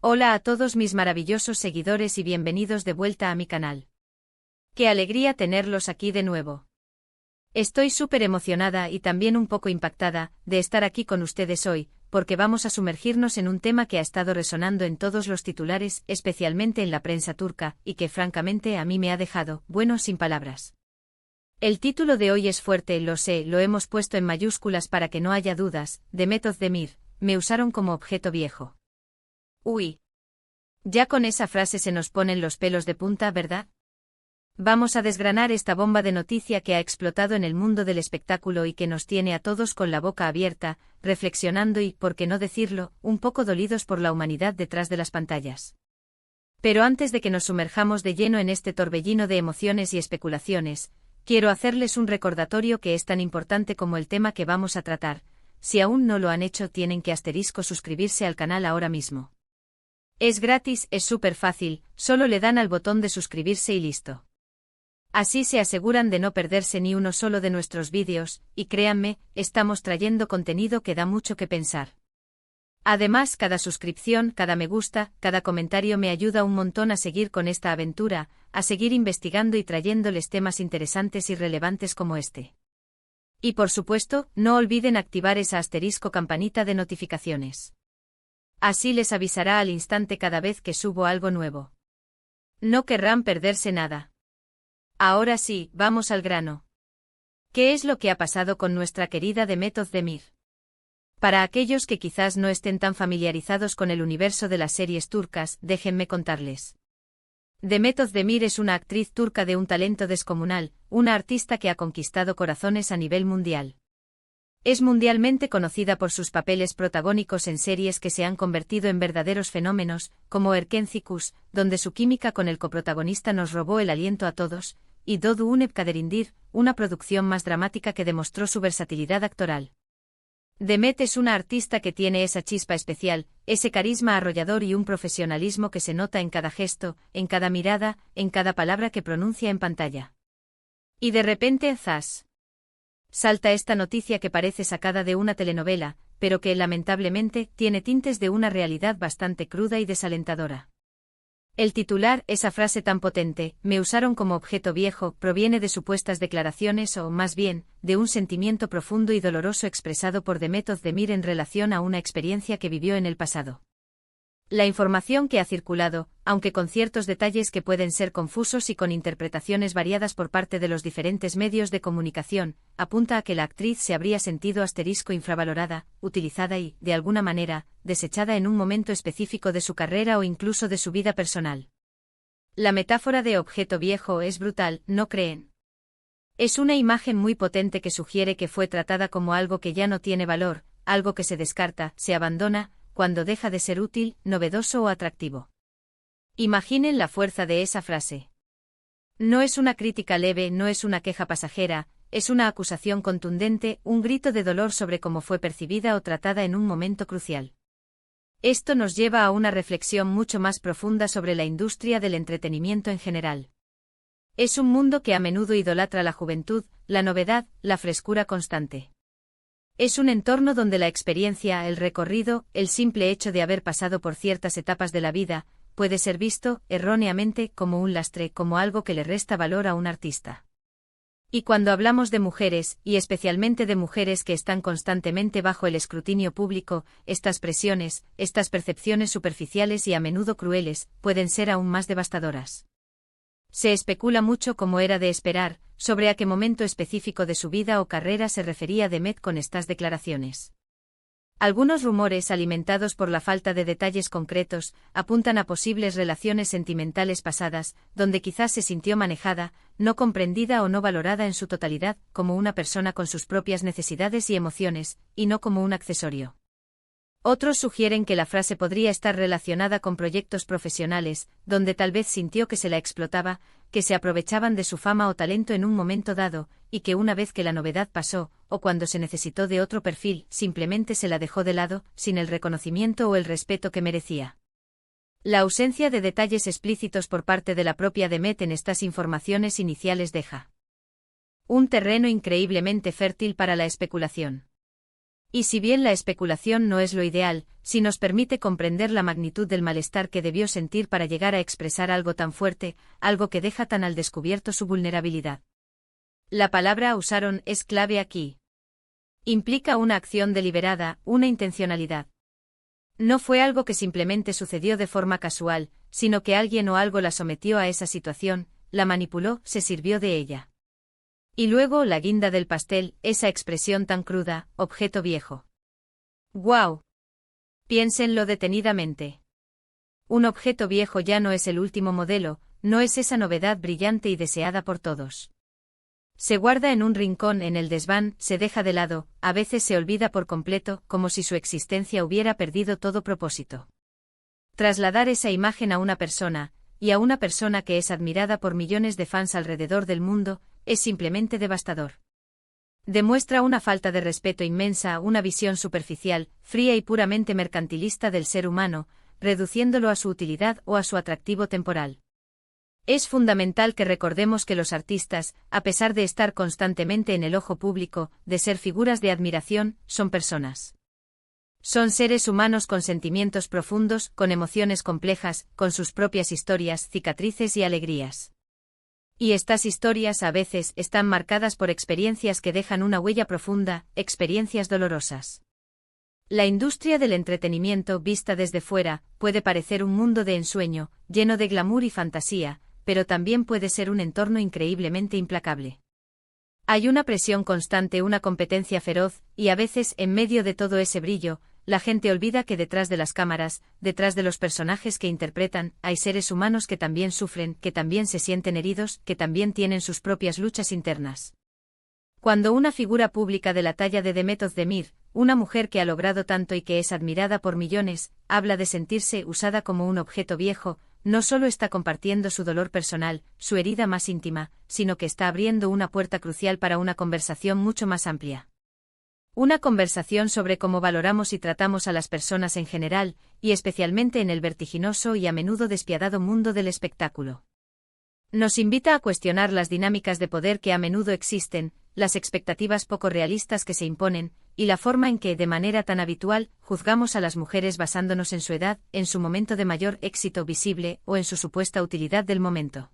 Hola a todos mis maravillosos seguidores y bienvenidos de vuelta a mi canal. Qué alegría tenerlos aquí de nuevo. Estoy súper emocionada y también un poco impactada de estar aquí con ustedes hoy, porque vamos a sumergirnos en un tema que ha estado resonando en todos los titulares, especialmente en la prensa turca, y que francamente a mí me ha dejado, bueno, sin palabras. El título de hoy es fuerte, lo sé, lo hemos puesto en mayúsculas para que no haya dudas. Demet Özdemir, me usaron como objeto viejo. Uy. Ya con esa frase se nos ponen los pelos de punta, ¿verdad? Vamos a desgranar esta bomba de noticia que ha explotado en el mundo del espectáculo y que nos tiene a todos con la boca abierta, reflexionando y, por qué no decirlo, un poco dolidos por la humanidad detrás de las pantallas. Pero antes de que nos sumerjamos de lleno en este torbellino de emociones y especulaciones, quiero hacerles un recordatorio que es tan importante como el tema que vamos a tratar. Si aún no lo han hecho, tienen que suscribirse al canal ahora mismo. Es gratis, es súper fácil, solo le dan al botón de suscribirse y listo. Así se aseguran de no perderse ni uno solo de nuestros vídeos, y créanme, estamos trayendo contenido que da mucho que pensar. Además, cada suscripción, cada me gusta, cada comentario me ayuda un montón a seguir con esta aventura, a seguir investigando y trayéndoles temas interesantes y relevantes como este. Y por supuesto, no olviden activar esa campanita de notificaciones. Así les avisará al instante cada vez que subo algo nuevo. No querrán perderse nada. Ahora sí, vamos al grano. ¿Qué es lo que ha pasado con nuestra querida Demet Özdemir? Para aquellos que quizás no estén tan familiarizados con el universo de las series turcas, déjenme contarles. Demet Özdemir es una actriz turca de un talento descomunal, una artista que ha conquistado corazones a nivel mundial. Es mundialmente conocida por sus papeles protagónicos en series que se han convertido en verdaderos fenómenos, como Erkenci, donde su química con el coprotagonista nos robó el aliento a todos, y Doğu Unep Kaderindir, una producción más dramática que demostró su versatilidad actoral. Demet es una artista que tiene esa chispa especial, ese carisma arrollador y un profesionalismo que se nota en cada gesto, en cada mirada, en cada palabra que pronuncia en pantalla. Y de repente, ¡zas! Salta esta noticia que parece sacada de una telenovela, pero que, lamentablemente, tiene tintes de una realidad bastante cruda y desalentadora. El titular, esa frase tan potente, me usaron como objeto viejo, proviene de supuestas declaraciones o, más bien, de un sentimiento profundo y doloroso expresado por Demet Özdemir en relación a una experiencia que vivió en el pasado. La información que ha circulado, aunque con ciertos detalles que pueden ser confusos y con interpretaciones variadas por parte de los diferentes medios de comunicación, apunta a que la actriz se habría sentido infravalorada, utilizada y, de alguna manera, desechada en un momento específico de su carrera o incluso de su vida personal. La metáfora de objeto viejo es brutal, ¿no creen? Es una imagen muy potente que sugiere que fue tratada como algo que ya no tiene valor, algo que se descarta, se abandona, cuando deja de ser útil, novedoso o atractivo. Imaginen la fuerza de esa frase. No es una crítica leve, no es una queja pasajera, es una acusación contundente, un grito de dolor sobre cómo fue percibida o tratada en un momento crucial. Esto nos lleva a una reflexión mucho más profunda sobre la industria del entretenimiento en general. Es un mundo que a menudo idolatra la juventud, la novedad, la frescura constante. Es un entorno donde la experiencia, el recorrido, el simple hecho de haber pasado por ciertas etapas de la vida, puede ser visto, erróneamente, como un lastre, como algo que le resta valor a un artista. Y cuando hablamos de mujeres, y especialmente de mujeres que están constantemente bajo el escrutinio público, estas presiones, estas percepciones superficiales y a menudo crueles, pueden ser aún más devastadoras. Se especula mucho, como era de esperar, sobre a qué momento específico de su vida o carrera se refería Demet con estas declaraciones. Algunos rumores, alimentados por la falta de detalles concretos, apuntan a posibles relaciones sentimentales pasadas, donde quizás se sintió manejada, no comprendida o no valorada en su totalidad, como una persona con sus propias necesidades y emociones, y no como un accesorio. Otros sugieren que la frase podría estar relacionada con proyectos profesionales, donde tal vez sintió que se la explotaba, que se aprovechaban de su fama o talento en un momento dado, y que una vez que la novedad pasó, o cuando se necesitó de otro perfil, simplemente se la dejó de lado, sin el reconocimiento o el respeto que merecía. La ausencia de detalles explícitos por parte de la propia Demet en estas informaciones iniciales deja un terreno increíblemente fértil para la especulación. Y si bien la especulación no es lo ideal, sí nos permite comprender la magnitud del malestar que debió sentir para llegar a expresar algo tan fuerte, algo que deja tan al descubierto su vulnerabilidad. La palabra usaron es clave aquí. Implica una acción deliberada, una intencionalidad. No fue algo que simplemente sucedió de forma casual, sino que alguien o algo la sometió a esa situación, la manipuló, se sirvió de ella. Y luego la guinda del pastel, esa expresión tan cruda, objeto viejo. ¡Guau! Piénsenlo detenidamente. Un objeto viejo ya no es el último modelo, no es esa novedad brillante y deseada por todos. Se guarda en un rincón en el desván, se deja de lado, a veces se olvida por completo, como si su existencia hubiera perdido todo propósito. Trasladar esa imagen a una persona, y a una persona que es admirada por millones de fans alrededor del mundo, es simplemente devastador. Demuestra una falta de respeto inmensa, una visión superficial, fría y puramente mercantilista del ser humano, reduciéndolo a su utilidad o a su atractivo temporal. Es fundamental que recordemos que los artistas, a pesar de estar constantemente en el ojo público, de ser figuras de admiración, son personas. Son seres humanos con sentimientos profundos, con emociones complejas, con sus propias historias, cicatrices y alegrías. Y estas historias a veces están marcadas por experiencias que dejan una huella profunda, experiencias dolorosas. La industria del entretenimiento vista desde fuera puede parecer un mundo de ensueño, lleno de glamour y fantasía, pero también puede ser un entorno increíblemente implacable. Hay una presión constante, una competencia feroz, y a veces, en medio de todo ese brillo, la gente olvida que detrás de las cámaras, detrás de los personajes que interpretan, hay seres humanos que también sufren, que también se sienten heridos, que también tienen sus propias luchas internas. Cuando una figura pública de la talla de Demet Özdemir, una mujer que ha logrado tanto y que es admirada por millones, habla de sentirse usada como un objeto viejo, no solo está compartiendo su dolor personal, su herida más íntima, sino que está abriendo una puerta crucial para una conversación mucho más amplia. Una conversación sobre cómo valoramos y tratamos a las personas en general, y especialmente en el vertiginoso y a menudo despiadado mundo del espectáculo. Nos invita a cuestionar las dinámicas de poder que a menudo existen, las expectativas poco realistas que se imponen, y la forma en que, de manera tan habitual, juzgamos a las mujeres basándonos en su edad, en su momento de mayor éxito visible o en su supuesta utilidad del momento.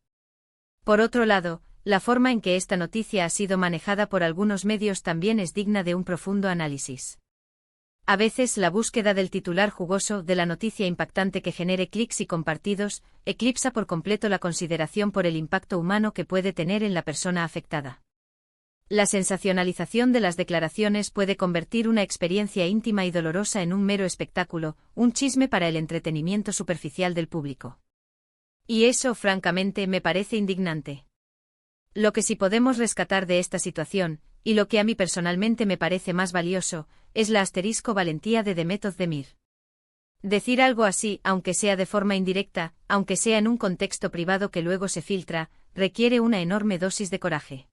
Por otro lado, la forma en que esta noticia ha sido manejada por algunos medios también es digna de un profundo análisis. A veces la búsqueda del titular jugoso, de la noticia impactante que genere clics y compartidos, eclipsa por completo la consideración por el impacto humano que puede tener en la persona afectada. La sensacionalización de las declaraciones puede convertir una experiencia íntima y dolorosa en un mero espectáculo, un chisme para el entretenimiento superficial del público. Y eso, francamente, me parece indignante. Lo que sí podemos rescatar de esta situación, y lo que a mí personalmente me parece más valioso, es la valentía de Demet Özdemir. Decir algo así, aunque sea de forma indirecta, aunque sea en un contexto privado que luego se filtra, requiere una enorme dosis de coraje.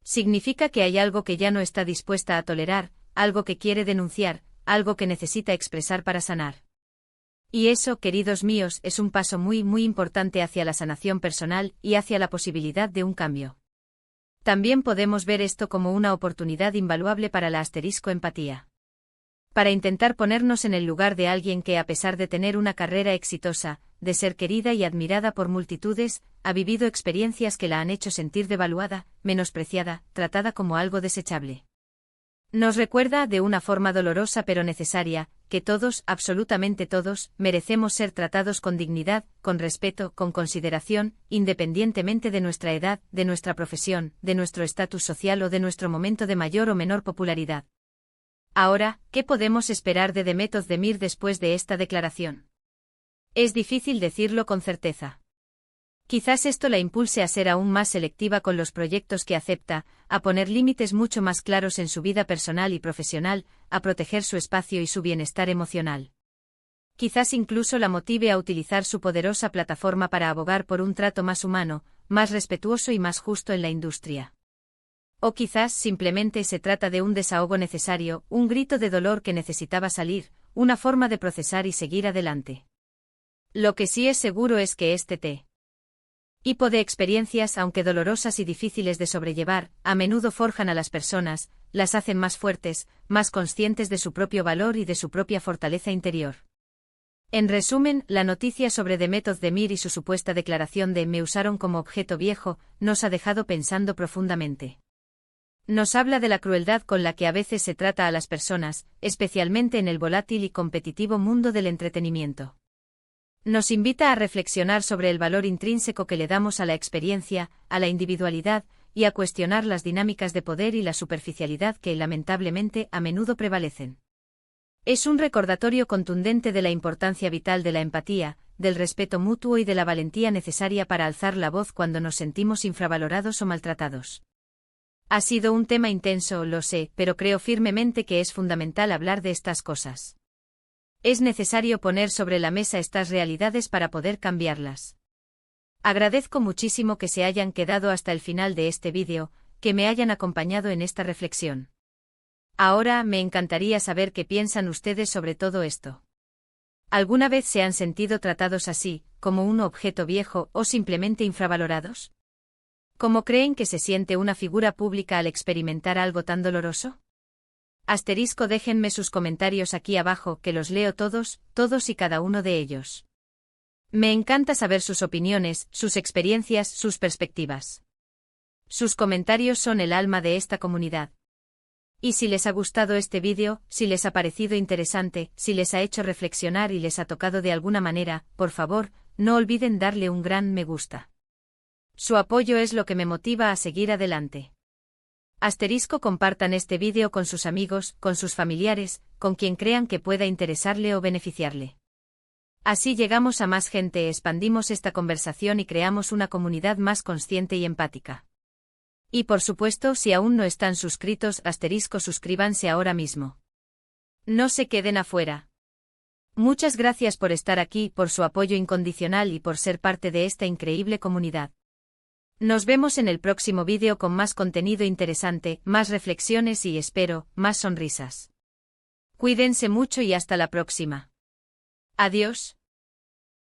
Significa que hay algo que ya no está dispuesta a tolerar, algo que quiere denunciar, algo que necesita expresar para sanar. Y eso, queridos míos, es un paso muy importante hacia la sanación personal y hacia la posibilidad de un cambio. También podemos ver esto como una oportunidad invaluable para la empatía. Para intentar ponernos en el lugar de alguien que, a pesar de tener una carrera exitosa, de ser querida y admirada por multitudes, ha vivido experiencias que la han hecho sentir devaluada, menospreciada, tratada como algo desechable. Nos recuerda, de una forma dolorosa pero necesaria, que todos, absolutamente todos, merecemos ser tratados con dignidad, con respeto, con consideración, independientemente de nuestra edad, de nuestra profesión, de nuestro estatus social o de nuestro momento de mayor o menor popularidad. Ahora, ¿qué podemos esperar de Demet Özdemir después de esta declaración? Es difícil decirlo con certeza. Quizás esto la impulse a ser aún más selectiva con los proyectos que acepta, a poner límites mucho más claros en su vida personal y profesional, a proteger su espacio y su bienestar emocional. Quizás incluso la motive a utilizar su poderosa plataforma para abogar por un trato más humano, más respetuoso y más justo en la industria. O quizás simplemente se trata de un desahogo necesario, un grito de dolor que necesitaba salir, una forma de procesar y seguir adelante. Lo que sí es seguro es que este tipo de experiencias, aunque dolorosas y difíciles de sobrellevar, a menudo forjan a las personas, las hacen más fuertes, más conscientes de su propio valor y de su propia fortaleza interior. En resumen, la noticia sobre The Method de Mir y su supuesta declaración de "me usaron como objeto viejo" nos ha dejado pensando profundamente. Nos habla de la crueldad con la que a veces se trata a las personas, especialmente en el volátil y competitivo mundo del entretenimiento. Nos invita a reflexionar sobre el valor intrínseco que le damos a la experiencia, a la individualidad, y a cuestionar las dinámicas de poder y la superficialidad que, lamentablemente, a menudo prevalecen. Es un recordatorio contundente de la importancia vital de la empatía, del respeto mutuo y de la valentía necesaria para alzar la voz cuando nos sentimos infravalorados o maltratados. Ha sido un tema intenso, lo sé, pero creo firmemente que es fundamental hablar de estas cosas. Es necesario poner sobre la mesa estas realidades para poder cambiarlas. Agradezco muchísimo que se hayan quedado hasta el final de este vídeo, que me hayan acompañado en esta reflexión. Ahora me encantaría saber qué piensan ustedes sobre todo esto. ¿Alguna vez se han sentido tratados así, como un objeto viejo o simplemente infravalorados? ¿Cómo creen que se siente una figura pública al experimentar algo tan doloroso? Déjenme sus comentarios aquí abajo que los leo todos y cada uno de ellos. Me encanta saber sus opiniones, sus experiencias, sus perspectivas. Sus comentarios son el alma de esta comunidad. Y si les ha gustado este vídeo, si les ha parecido interesante, si les ha hecho reflexionar y les ha tocado de alguna manera, por favor, no olviden darle un gran me gusta. Su apoyo es lo que me motiva a seguir adelante. Compartan este vídeo con sus amigos, con sus familiares, con quien crean que pueda interesarle o beneficiarle. Así llegamos a más gente, expandimos esta conversación y creamos una comunidad más consciente y empática. Y por supuesto, si aún no están suscritos, suscríbanse ahora mismo. No se queden afuera. Muchas gracias por estar aquí, por su apoyo incondicional y por ser parte de esta increíble comunidad. Nos vemos en el próximo vídeo con más contenido interesante, más reflexiones y, espero, más sonrisas. Cuídense mucho y hasta la próxima. Adiós.